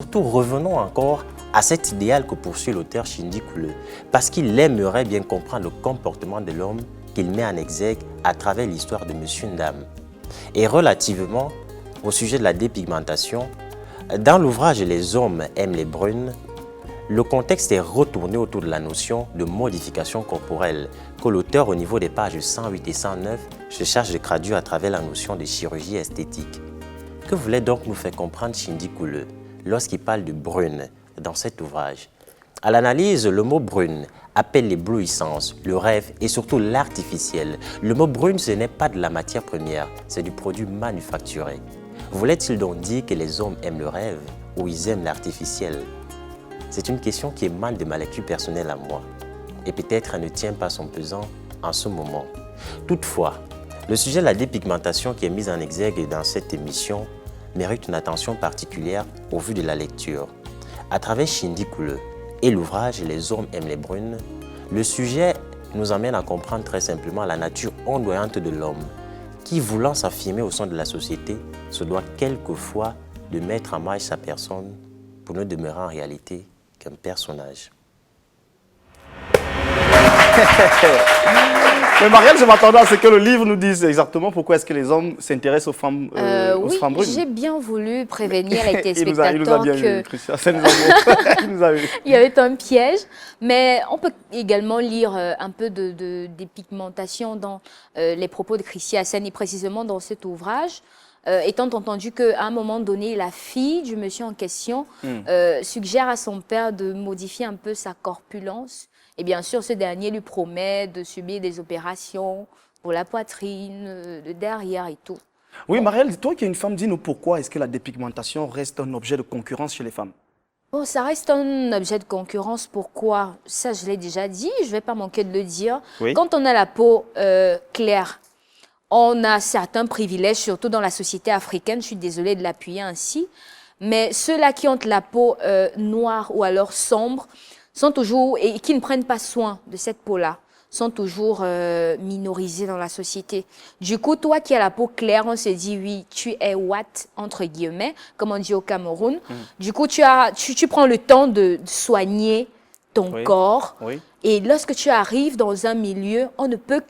Surtout, revenons encore à cet idéal que poursuit l'auteur Shinji Kule, parce qu'il aimerait bien comprendre le comportement de l'homme qu'il met en exergue à travers l'histoire de Monsieur Ndam. Et relativement au sujet de la dépigmentation, dans l'ouvrage Les hommes aiment les brunes, le contexte est retourné autour de la notion de modification corporelle que l'auteur, au niveau des pages 108 et 109, se charge de traduire à travers la notion de chirurgie esthétique. Que voulait donc nous faire comprendre Shinji Kule lorsqu'il parle de brune dans cet ouvrage? À l'analyse, le mot brune appelle l'éblouissance, le rêve et surtout l'artificiel. Le mot brune, ce n'est pas de la matière première, c'est du produit manufacturé. Voulait-il donc dire que les hommes aiment le rêve ou ils aiment l'artificiel? C'est une question qui émane de ma lecture personnelle à moi. Et peut-être elle ne tient pas son pesant en ce moment. Toutefois, le sujet de la dépigmentation qui est mis en exergue dans cette émission mérite une attention particulière au vu de la lecture. À travers Shinji Kule et l'ouvrage Les hommes aiment les brunes, le sujet nous amène à comprendre très simplement la nature ondoyante de l'homme qui, voulant s'affirmer au sein de la société, se doit quelquefois de mettre en marge sa personne pour ne demeurer en réalité qu'un personnage. Mais Marielle, je m'attendais à ce que le livre nous dise exactement pourquoi est-ce que les hommes s'intéressent aux femmes, aux femmes brunes. Oui, j'ai bien voulu prévenir les téléspectateurs il y avait un piège. Mais on peut également lire un peu des pigmentations dans les propos de Chrissy Hassani, précisément dans cet ouvrage. Étant entendu qu'à un moment donné, la fille du monsieur en question suggère à son père de modifier un peu sa corpulence. Et bien sûr, ce dernier lui promet de subir des opérations pour la poitrine, le derrière et tout. Oui, Marielle, toi qui es une femme, dis-nous pourquoi est-ce que la dépigmentation reste un objet de concurrence chez les femmes? Bon, ça reste un objet de concurrence. Pourquoi? Ça, je l'ai déjà dit, je ne vais pas manquer de le dire. Oui. Quand on a la peau claire, on a certains privilèges, surtout dans la société africaine. Je suis désolée de l'appuyer ainsi. Mais ceux-là qui ont la peau noire ou alors sombre sont toujours, et qui ne prennent pas soin de cette peau-là, sont toujours minorisés dans la société. Du coup, toi qui as la peau claire, on se dit, oui, tu es what, entre guillemets, comme on dit au Cameroun. Du coup, tu prends le temps de soigner ton corps. Oui. Et lorsque tu arrives dans un milieu, on ne peut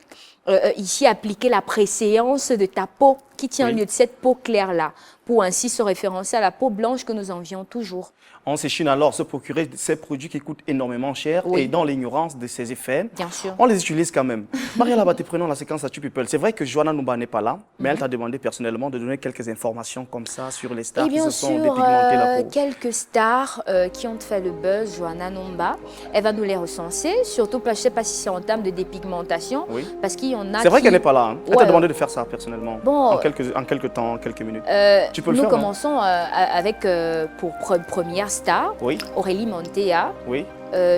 ici appliquer la préséance de ta peau qui tient lieu de cette peau claire-là, pour ainsi se référencer à la peau blanche que nous envions toujours. On s'échine alors se procurer ces produits qui coûtent énormément cher et dans l'ignorance de ses effets, bien sûr, on les utilise quand même. Marielle Abaté, prenons la séquence à People. C'est vrai que Joanna Numba n'est pas là, mais elle t'a demandé personnellement de donner quelques informations comme ça sur les stars qui se sont dépigmentées la peau. Quelques stars qui ont fait le buzz, Joanna Numba, elle va nous les recenser, surtout je ne sais pas si c'est en termes de dépigmentation, parce qu'il y en a. C'est vrai qu'elle n'est pas là, hein. Elle t'a demandé de faire ça personnellement, en quelques temps, en quelques minutes. Tu peux le faire. Nous commençons avec, pour première star, Aurélie Montea,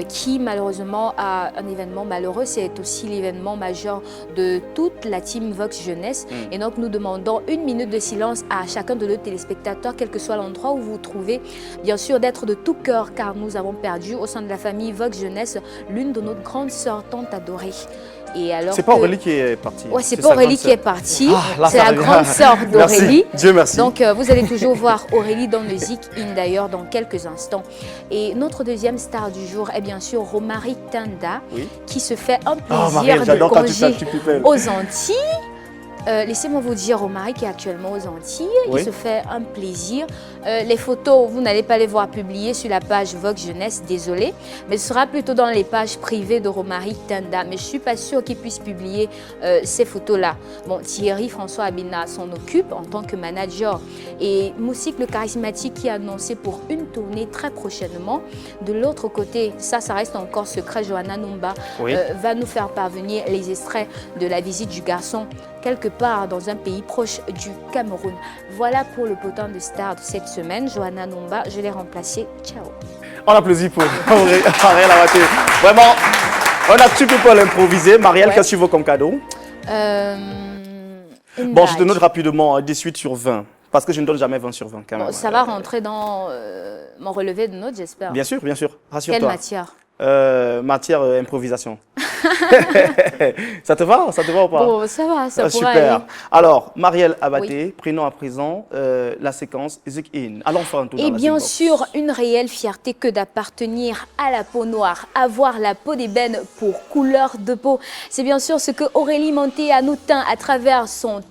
qui malheureusement a un événement malheureux. C'est aussi l'événement majeur de toute la team Vox Jeunesse. Et donc nous demandons 1 minute de silence à chacun de nos téléspectateurs, quel que soit l'endroit où vous vous trouvez. Bien sûr d'être de tout cœur, car nous avons perdu au sein de la famille Vox Jeunesse l'une de nos grandes sœurs tantes adorées. C'est pas Aurélie qui est partie. Oui, c'est pas Aurélie qui est partie. C'est la grande sœur d'Aurélie. Dieu merci. Donc, vous allez toujours voir Aurélie dans le Zik In d'ailleurs dans quelques instants. Et notre deuxième star du jour est bien sûr Romary Tanda, qui se fait un plaisir de congé aux Antilles. Laissez-moi vous dire, Romary qui est actuellement aux Antilles, il se fait un plaisir. Les photos, vous n'allez pas les voir publiées sur la page Vox Jeunesse, désolé, mais ce sera plutôt dans les pages privées de Romary Tanda. Mais je ne suis pas sûre qu'il puisse publier ces photos-là. Bon, Thierry François Abina s'en occupe en tant que manager. Et Moussik le charismatique qui a annoncé pour une tournée très prochainement. De l'autre côté, ça reste encore secret, Joanna Numba va nous faire parvenir les extraits de la visite du garçon quelque part dans un pays proche du Cameroun. Voilà pour le potin de star de cette semaine. Joanna Numba, je l'ai remplacée. Ciao. On applaudit pour Marielle Abaté. Vraiment, on a tu peux pas l'improviser. Marielle, qu'est-ce que tu veux comme cadeau? Bon, je te note rapidement 18 sur 20. Parce que je ne donne jamais 20 sur 20 quand même. Bon, ça va rentrer dans mon relevé de notes, j'espère. Bien sûr, rassure-toi. Quelle matière? Matière improvisation. Ça te va ou pas? Bon, ça va, ça pourra super. aller. Alors, Marielle Abaté, prenons à présent la séquence Zik In. Allons faire un tour dans la bien Zikbox. sûr, une réelle fierté que d'appartenir à la peau noire, avoir la peau d'ébène pour couleur de peau. C'est bien sûr ce que Aurélie Monté a nous teint à travers son